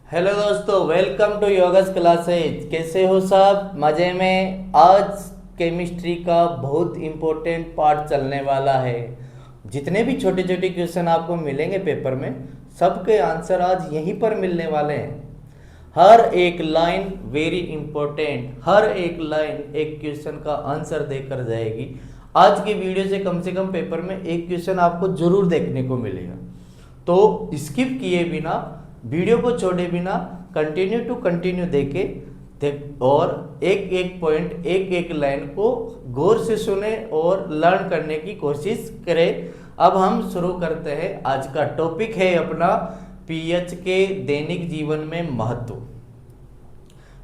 Hello दोस्तों, welcome to yogas classes. कैसे हो सब? मज़े में। आज केमिस्ट्री का बहुत इम्पोर्टेंट पार्ट चलने वाला है। जितने भी छोटे छोटे क्वेश्चन आपको मिलेंगे पेपर में, सबके आंसर आज यहीं पर मिलने वाले हैं। हर एक लाइन वेरी इंपॉर्टेंट, हर एक लाइन एक क्वेश्चन का आंसर देकर जाएगी। आज की वीडियो से कम पेपर में एक क्वेश्चन आपको जरूर देखने को मिलेगा। तो स्किप किए बिना, वीडियो को छोड़े बिना कंटिन्यू टू कंटिन्यू देख और एक एक पॉइंट, एक एक लाइन को गौर से सुने और लर्न करने की कोशिश करें। अब हम शुरू करते हैं। आज का टॉपिक है अपना पीएच के दैनिक जीवन में महत्व।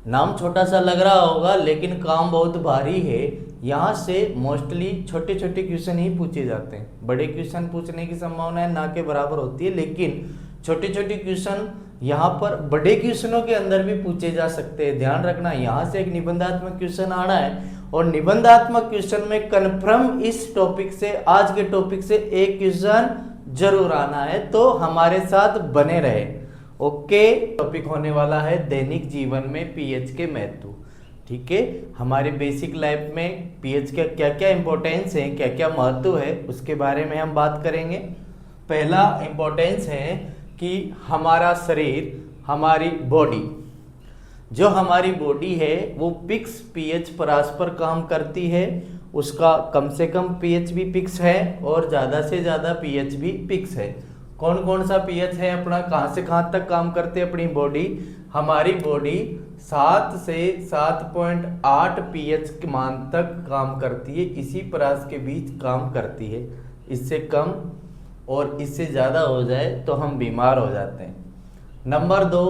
नाम छोटा सा लग रहा होगा लेकिन काम बहुत भारी है। यहाँ से मोस्टली छोटे छोटे क्वेश्चन ही पूछे जाते हैं। बड़े क्वेश्चन पूछने की संभावना ना के बराबर होती है, लेकिन छोटे छोटे क्वेश्चन यहाँ पर बड़े क्वेश्चनों के अंदर भी पूछे जा सकते हैं। ध्यान रखना, यहाँ से एक निबंधात्मक क्वेश्चन आना है और निबंधात्मक क्वेश्चन में कन्फर्म इस टॉपिक से, आज के टॉपिक से एक क्वेश्चन जरूर आना है। तो हमारे साथ बने रहे। ओके, टॉपिक होने वाला है दैनिक जीवन में पीएच के महत्व। ठीक है, हमारे बेसिक लाइफ में पीएच का क्या क्या इंपॉर्टेंस है, क्या क्या महत्व है, उसके बारे में हम बात करेंगे। पहला इंपॉर्टेंस है कि हमारा शरीर, हमारी बॉडी, जो हमारी बॉडी है वो फिक्स पीएच परास पर काम करती है। उसका कम से कम पीएच भी फिक्स है और ज़्यादा से ज़्यादा पीएच भी फिक्स है। कौन कौन सा पीएच है अपना, कहाँ से कहाँ तक काम करती है अपनी बॉडी? हमारी बॉडी 7 से 7.8 पीएच के मान तक काम करती है। इसी परास के बीच काम करती है। इससे कम और इससे ज़्यादा हो जाए तो हम बीमार हो जाते हैं। नंबर 2,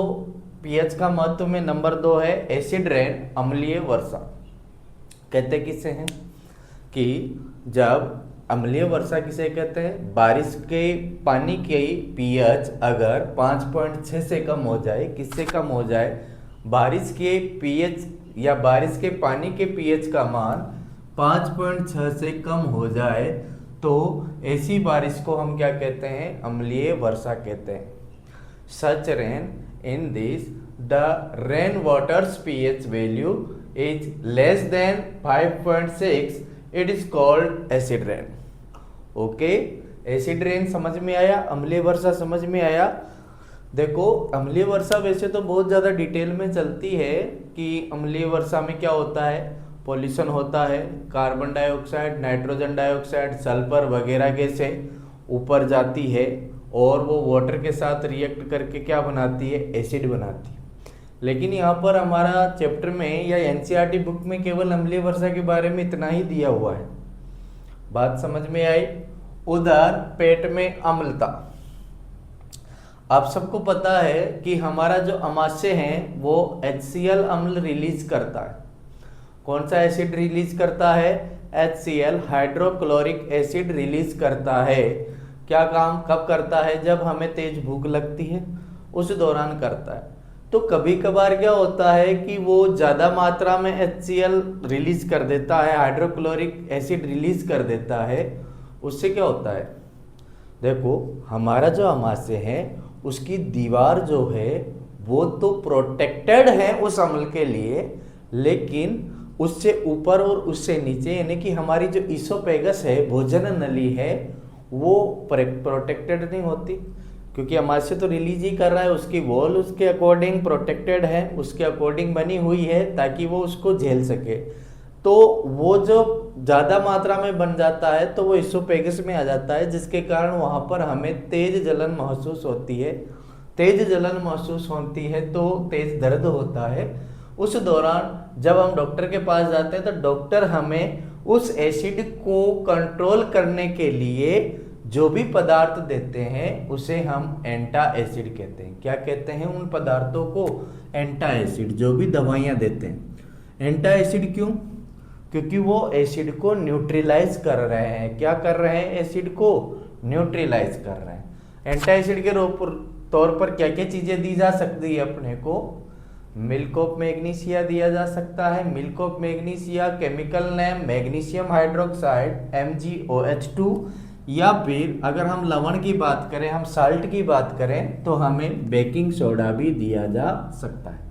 पीएच का महत्व में नंबर 2 है एसिड रेन, अम्लीय वर्षा। कहते किसे हैं कि जब अम्लीय वर्षा किसे कहते हैं? बारिश के पानी की पीएच अगर 5.6 से कम हो जाए, किससे कम हो जाए? बारिश के पीएच या बारिश के पानी के पीएच का मान 5.6 से कम हो जाए तो ऐसी बारिश को हम क्या कहते हैं? अम्लीय वर्षा कहते हैं। Such rain in this the rain waters pH value is less than 5.6, it is called acid rain. Okay, acid rain समझ में आया, अम्लीय वर्षा समझ में आया। देखो, अम्लीय वर्षा वैसे तो बहुत ज़्यादा डिटेल में चलती है कि अम्लीय वर्षा में क्या होता है। पॉल्यूशन होता है, carbon dioxide, nitrogen dioxide, sulphur वगैरह गैसें ऊपर जाती है और वो वाटर के साथ रिएक्ट करके क्या बनाती है? एसिड बनाती है। लेकिन यहाँ पर हमारा चैप्टर में या एनसीईआरटी बुक में केवल अम्लीय वर्षा के बारे में इतना ही दिया हुआ है। बात समझ में आई? उधर पेट में अम्लता। आप सबको पता है कि हमारा जो अमाशय है वो HCl अम्ल रिलीज करता है। कौन सा एसिड रिलीज करता है? HCl, हाइड्रोक्लोरिक एसिड रिलीज करता है। क्या काम कब करता है? जब हमें तेज भूख लगती है उस दौरान करता है। तो कभी कभार क्या होता है कि वो ज़्यादा मात्रा में HCl रिलीज कर देता है, हाइड्रोक्लोरिक एसिड रिलीज कर देता है। उससे क्या होता है? देखो, हमारा जो अमाशय है उसकी दीवार जो है वो तो प्रोटेक्टेड है उस अम्ल के लिए, लेकिन उससे ऊपर और उससे नीचे यानी कि हमारी जो ईसोफेगस है, भोजन नली है, वो प्रोटेक्टेड नहीं होती। क्योंकि अमाशय तो रिलीज ही कर रहा है, उसकी वॉल उसके अकॉर्डिंग प्रोटेक्टेड है, उसके अकॉर्डिंग बनी हुई है ताकि वो उसको झेल सके। तो वो जो ज़्यादा मात्रा में बन जाता है तो वो ईसोफेगस में आ जाता है, जिसके कारण वहाँ पर हमें तेज जलन महसूस होती है। तेज जलन महसूस होती है तो तेज दर्द होता है। उस दौरान जब हम डॉक्टर के पास जाते हैं तो डॉक्टर हमें उस एसिड को कंट्रोल करने के लिए जो भी पदार्थ देते हैं उसे हम एंटा एसिड कहते हैं। क्या कहते हैं उन पदार्थों को? एंटा एसिड। जो भी दवाइयाँ देते हैं, एंटा एसिड क्यों? क्योंकि वो एसिड को न्यूट्रलाइज कर रहे हैं। क्या कर रहे हैं? एसिड को न्यूट्रलाइज कर रहे हैं। एंटा एसिड के तौर पर क्या क्या चीज़ें दी जा सकती है अपने को? मिल्क ऑफ मैग्नीशिया दिया जा सकता है। Milk of magnesia chemical name magnesium hydroxide MgOH2, या फिर अगर हम लवण की बात करें, हम साल्ट की बात करें, तो हमें बेकिंग सोडा भी दिया जा सकता है।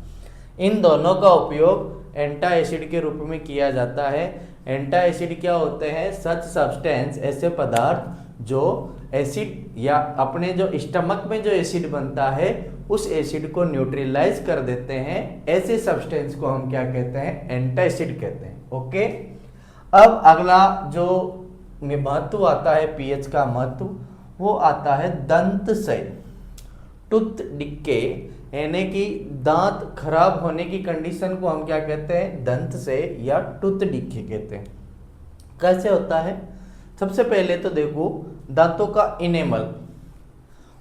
इन दोनों का उपयोग एंटा एसिड के रूप में किया जाता है। एंटा एसिड क्या होते हैं? सच सब्सटेंस, ऐसे पदार्थ जो एसिड या अपने जो स्टमक में जो एसिड बनता है उस एसिड को न्यूट्रलाइज कर देते हैं। ऐसे सब्सटेंस को हम क्या कहते हैं? एंटासिड कहते हैं। ओके, अब अगला जो महत्व आता है पीएच का महत्व, वो आता है दंत से। टूथ डिके यानी कि दांत खराब होने की कंडीशन को हम क्या कहते हैं? दंत से या टूथ डिके कहते हैं। कैसे होता है? सबसे पहले तो देखो, दांतों का इनेमल,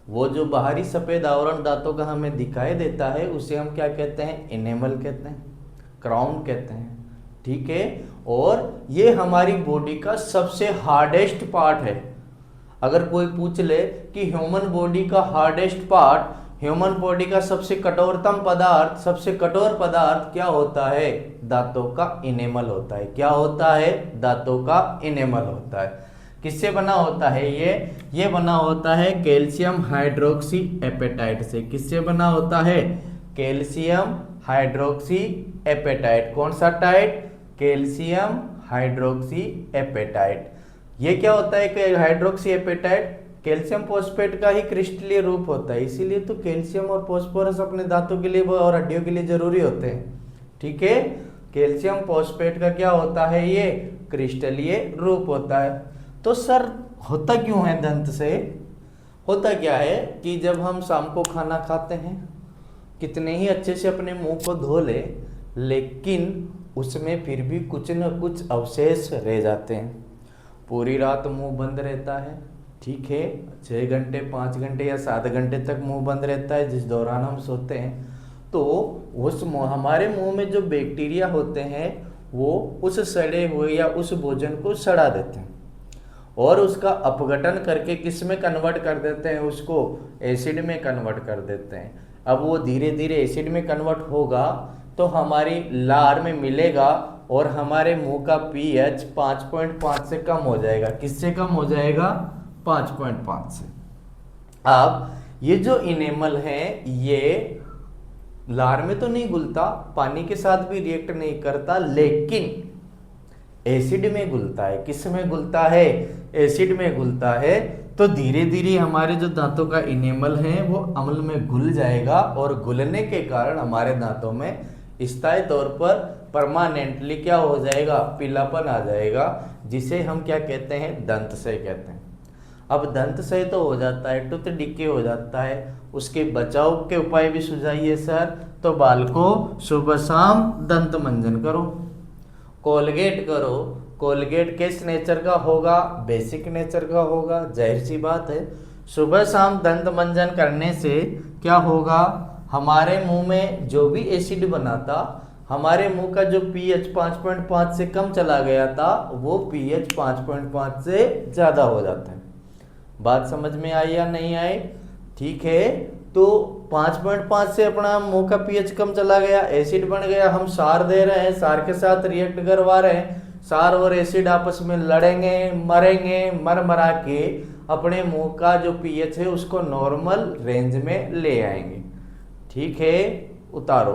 वो जो बाहरी सफेद आवरण दांतों का हमें दिखाई देता है उसे हम क्या कहते हैं? इनेमल कहते हैं, क्राउन कहते हैं। ठीक है, और ये हमारी बॉडी का सबसे हार्डेस्ट पार्ट है। अगर कोई पूछ ले कि ह्यूमन बॉडी का हार्डेस्ट पार्ट, ह्यूमन बॉडी का सबसे कठोरतम पदार्थ, सबसे कठोर पदार्थ क्या होता है? दांतों का इनेमल होता है। क्या होता है? दांतों का इनेमल होता है। किससे बना होता है ये बना होता है कैल्शियम हाइड्रोक्सी एपेटाइट से। किससे बना होता है? Calcium hydroxy apatite. कौन सा टाइट? Calcium hydroxy apatite. ये क्या होता है कि हाइड्रोक्सी एपेटाइट कैल्शियम फॉस्फेट का ही क्रिस्टलीय रूप होता है, इसीलिए तो कैल्शियम और फॉस्फोरस अपने दांतों के लिए और हड्डियों के लिए जरूरी होते हैं। ठीक है, कैल्शियम फॉस्फेट का क्या होता है? ये क्रिस्टलीय रूप होता है। तो सर होता क्यों है दंत से? होता क्या है कि जब हम शाम को खाना खाते हैं, कितने ही अच्छे से अपने मुंह को धो ले, लेकिन उसमें फिर भी कुछ न कुछ अवशेष रह जाते हैं। पूरी रात मुंह बंद रहता है, ठीक है, 6 घंटे 5 घंटे या 7 घंटे तक मुंह बंद रहता है, जिस दौरान हम सोते हैं। तो उस हमारे मुंह में जो बैक्टीरिया होते हैं वो उस सड़े हुए या उस भोजन को सड़ा देते हैं और उसका अपघटन करके किस में कन्वर्ट कर देते हैं? उसको एसिड में कन्वर्ट कर देते हैं। अब वो धीरे धीरे एसिड में कन्वर्ट होगा तो हमारी लार में मिलेगा और हमारे मुंह का पीएच 5.5 से कम हो जाएगा। किससे कम हो जाएगा? 5.5 से। अब ये जो इनेमल है ये लार में तो नहीं घुलता, पानी के साथ भी रिएक्ट नहीं करता, लेकिन एसिड में घुलता है। किस में घुलता है? एसिड में घुलता है। तो धीरे धीरे हमारे जो दांतों का इनेमल है वो अम्ल में घुल जाएगा और घुलने के कारण हमारे दांतों में स्थायी तौर पर परमानेंटली क्या हो जाएगा? पीलापन आ जाएगा, जिसे हम क्या कहते हैं? दंत से कहते हैं। अब दंत से तो हो जाता है, टूथ डिके हो जाता है, उसके बचाव के उपाय भी सुझाइए सर। तो बाल को सुबह शाम दंत मंजन करो, कोलगेट करो। कोलगेट किस नेचर का होगा? बेसिक नेचर का होगा, जाहिर सी बात है। सुबह शाम दंत मंजन करने से क्या होगा? हमारे मुंह में जो भी एसिड बना था, हमारे मुंह का जो पीएच 5.5 से कम चला गया था, वो पीएच 5.5 से ज़्यादा हो जाता है। बात समझ में आई या नहीं आई? ठीक है, तो 5.5 से अपना मुंह का पीएच कम चला गया, एसिड बन गया, हम सार दे रहे हैं, सार के साथ रिएक्ट करवा रहे हैं, सार और एसिड आपस में लड़ेंगे, मरेंगे, मर मरा के अपने मुंह का जो पीएच है उसको नॉर्मल रेंज में ले आएंगे। ठीक है, उतारो।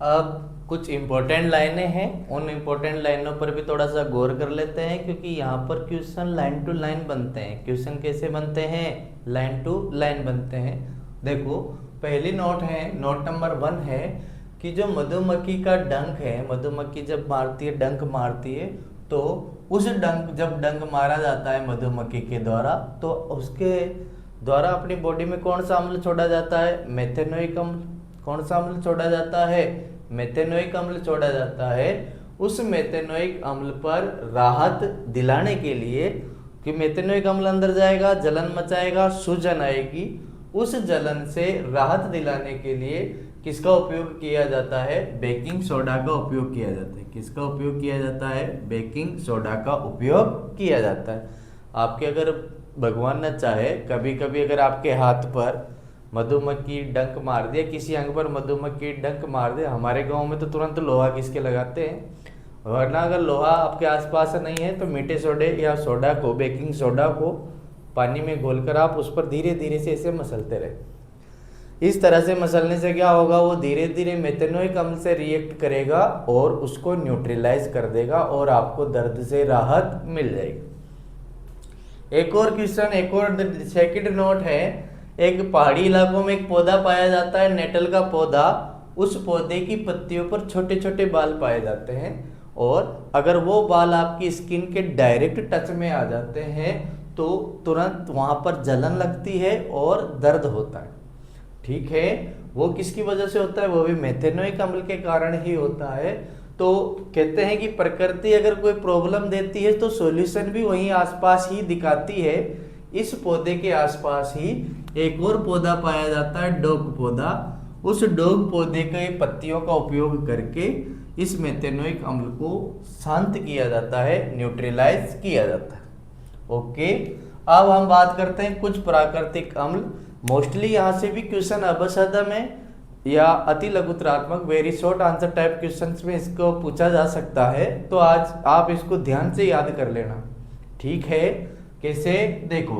अब कुछ इंपॉर्टेंट लाइनें हैं, उन इंपॉर्टेंट लाइनों पर भी थोड़ा सा गौर कर लेते हैं, क्योंकि यहाँ पर क्वेश्चन लाइन टू लाइन बनते हैं। क्वेश्चन कैसे बनते हैं? लाइन टू लाइन बनते हैं। देखो, पहली नोट है, नोट नंबर 1 है कि जो मधुमक्खी का डंक है, मधुमक्खी जब मारती है, डंक मारती है, तो उस डंक, जब डंक मारा जाता है मधुमक्खी के द्वारा, तो उसके द्वारा अपनी बॉडी में कौन सा अम्ल छोड़ा जाता है? मेथेनोइक अम्ल। कौन सा अम्ल छोड़ा जाता है? मेथेनोइक अम्ल छोड़ा जाता है। उस मेथेनोइक अम्ल पर राहत दिलाने के लिए, कि मेथेनोइक अम्ल अंदर जाएगा, जलन मचाएगा, सूजन आएगी, उस जलन से राहत दिलाने के लिए किसका उपयोग किया जाता है? बेकिंग सोडा का उपयोग किया जाता है। किसका उपयोग किया जाता है? बेकिंग सोडा का उपयोग किया जाता है। आपके अगर भगवान न चाहे कभी कभी अगर आपके हाथ पर मधुमक्खी डंक मार दिया, किसी अंग पर मधुमक्खी डंक मार दे, हमारे गांव में तो तुरंत लोहा किसके लगाते हैं, वरना अगर लोहा आपके आसपास नहीं है तो मीठे सोडे या सोडा को, बेकिंग सोडा को पानी में घोलकर आप उस पर धीरे धीरे से इसे मसलते रहे। इस तरह से मसलने से क्या होगा, वो धीरे धीरे मेथेनोइक अम्ल से रिएक्ट करेगा और उसको न्यूट्रलाइज कर देगा और आपको दर्द से राहत मिल जाएगी। एक और क्वेश्चन, एक और सेकंड नोट है, एक पहाड़ी इलाकों में एक पौधा पाया जाता है, नेटल का पौधा। उस पौधे की पत्तियों पर छोटे छोटे बाल पाए जाते हैं और अगर वो बाल आपकी स्किन के डायरेक्ट टच में आ जाते हैं तो तुरंत वहां पर जलन लगती है और दर्द होता है। ठीक है, वो किसकी वजह से होता है, वो भी मेथेनोइक अम्ल के कारण ही होता है। तो कहते हैं कि प्रकृति अगर कोई प्रॉब्लम देती है तो सॉल्यूशन भी वहीं आसपास ही दिखाती है। इस पौधे के आसपास ही एक और पौधा पाया जाता है, डोग पौधा। उस डोग पौधे के पत्तियों का उपयोग करके इस मेथेनोइक अम्ल को शांत किया जाता है, न्यूट्रलाइज किया जाता है। ओके, अब हम बात करते हैं कुछ प्राकृतिक अम्ल। मोस्टली यहाँ से भी क्वेश्चन अबसदा में या अति लघुतरात्मक very short answer type questions में इसको पूछा जा सकता है, तो आज आप इसको ध्यान से याद कर लेना। ठीक है, कैसे, देखो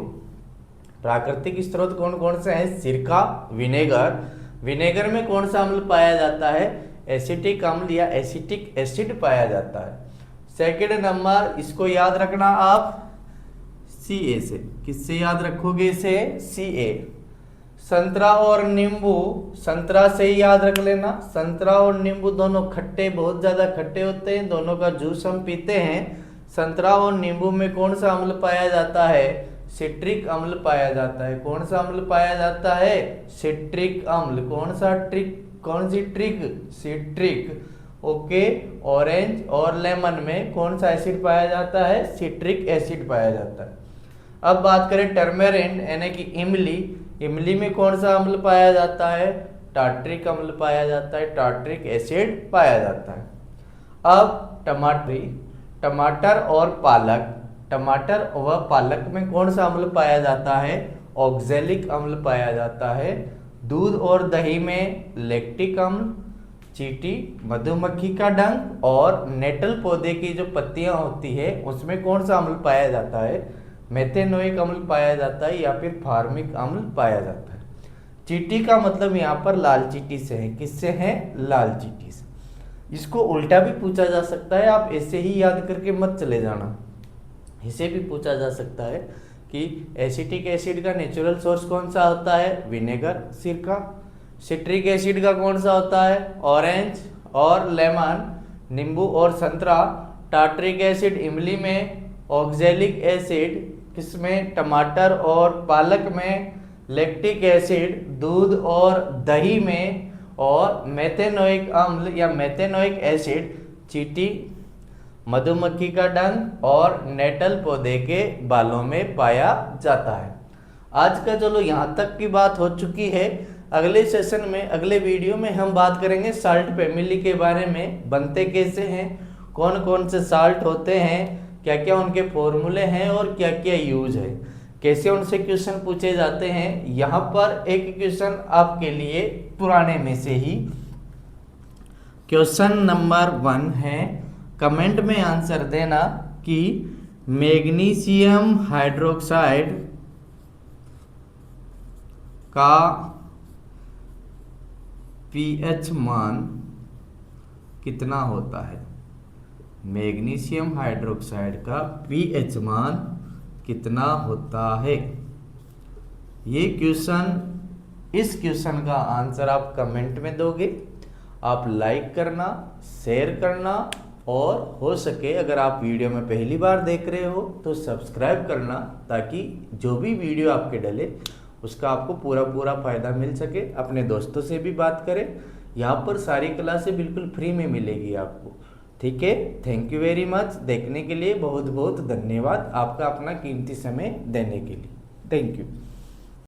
प्राकृतिक स्रोत कौन कौन से हैं, सिरका, विनेगर। विनेगर में कौन सा अम्ल पाया जाता है, एसिटिक अम्ल या एसिटिक एसिड पाया जाता है। सेकेंड नंबर, इसको याद रखना आप Ca से, किससे याद रखोगे इसे, Ca। संतरा और नींबू, संतरा से ही याद रख लेना, संतरा और नींबू दोनों खट्टे, बहुत ज्यादा खट्टे होते हैं, दोनों का जूस हम पीते हैं। संतरा और नींबू में कौन सा अम्ल पाया जाता है, सिट्रिक अम्ल पाया जाता है। कौन सा अम्ल पाया जाता है, सिट्रिक अम्ल। कौन सा ट्रिक, कौन सी ट्रिक, सिट्रिक। ओके, ऑरेंज और लेमन में कौन सा एसिड पाया जाता है, सिट्रिक एसिड पाया जाता है। अब बात करें टर्मेरिन यानी कि इमली। इमली में कौन सा अम्ल पाया जाता है, टार्ट्रिक अम्ल पाया जाता है, टार्ट्रिक एसिड पाया जाता है। अब टमाटर और पालक, टमाटर व पालक में कौन सा अम्ल पाया जाता है, ऑक्जेलिक अम्ल पाया जाता है। दूध और दही में लैक्टिक अम्ल। चींटी, मधुमक्खी का डंक और नेटल पौधे की जो पत्तियां होती है उसमें कौन सा अम्ल पाया जाता है, मेथेनोइक अम्ल पाया जाता है या फिर फार्मिक अम्ल पाया जाता है। चींटी का मतलब यहाँ पर लाल चींटी से है, किससे है, लाल चींटी से। इसको उल्टा भी पूछा जा सकता है, आप ऐसे ही याद करके मत चले जाना। इसे भी पूछा जा सकता है कि एसिटिक एसिड का नेचुरल सोर्स कौन सा होता है, विनेगर, सिरका। सिट्रिक एसिड का कौन सा होता है, ऑरेंज और लेमन, नींबू और संतरा। टार्ट्रिक एसिड इमली में, ऑक्जेलिक एसिड किसमें, टमाटर और पालक में, लैक्टिक एसिड दूध और दही में, और मेथेनोइक अम्ल या मेथेनोइक एसिड चींटी, मधुमक्खी का डंक और नेटल पौधे के बालों में पाया जाता है। आज का चलो यहाँ तक की बात हो चुकी है। अगले सेशन में, अगले वीडियो में हम बात करेंगे साल्ट फैमिली के बारे में, बनते कैसे हैं, कौन कौन से साल्ट होते हैं, क्या क्या उनके फॉर्मूले हैं और क्या क्या यूज है, कैसे उनसे क्वेश्चन पूछे जाते हैं। यहाँ पर एक क्वेश्चन आपके लिए पुराने में से ही, क्वेश्चन नंबर 1 है, कमेंट में आंसर देना कि मैग्नीशियम हाइड्रोक्साइड का पीएच मान कितना होता है। मैग्नीशियम हाइड्रोक्साइड का पीएच मान कितना होता है। ये क्वेश्चन, इस क्वेश्चन का आंसर आप कमेंट में दोगे। आप लाइक करना, शेयर करना और हो सके अगर आप वीडियो में पहली बार देख रहे हो तो सब्सक्राइब करना, ताकि जो भी वीडियो आपके डले उसका आपको पूरा फ़ायदा मिल सके। अपने दोस्तों से भी बात करें, यहाँ पर सारी क्लासें बिल्कुल फ्री में मिलेगी आपको। ठीक है, थैंक यू वेरी मच। देखने के लिए बहुत बहुत धन्यवाद आपका, अपना कीमती समय देने के लिए। Thank you.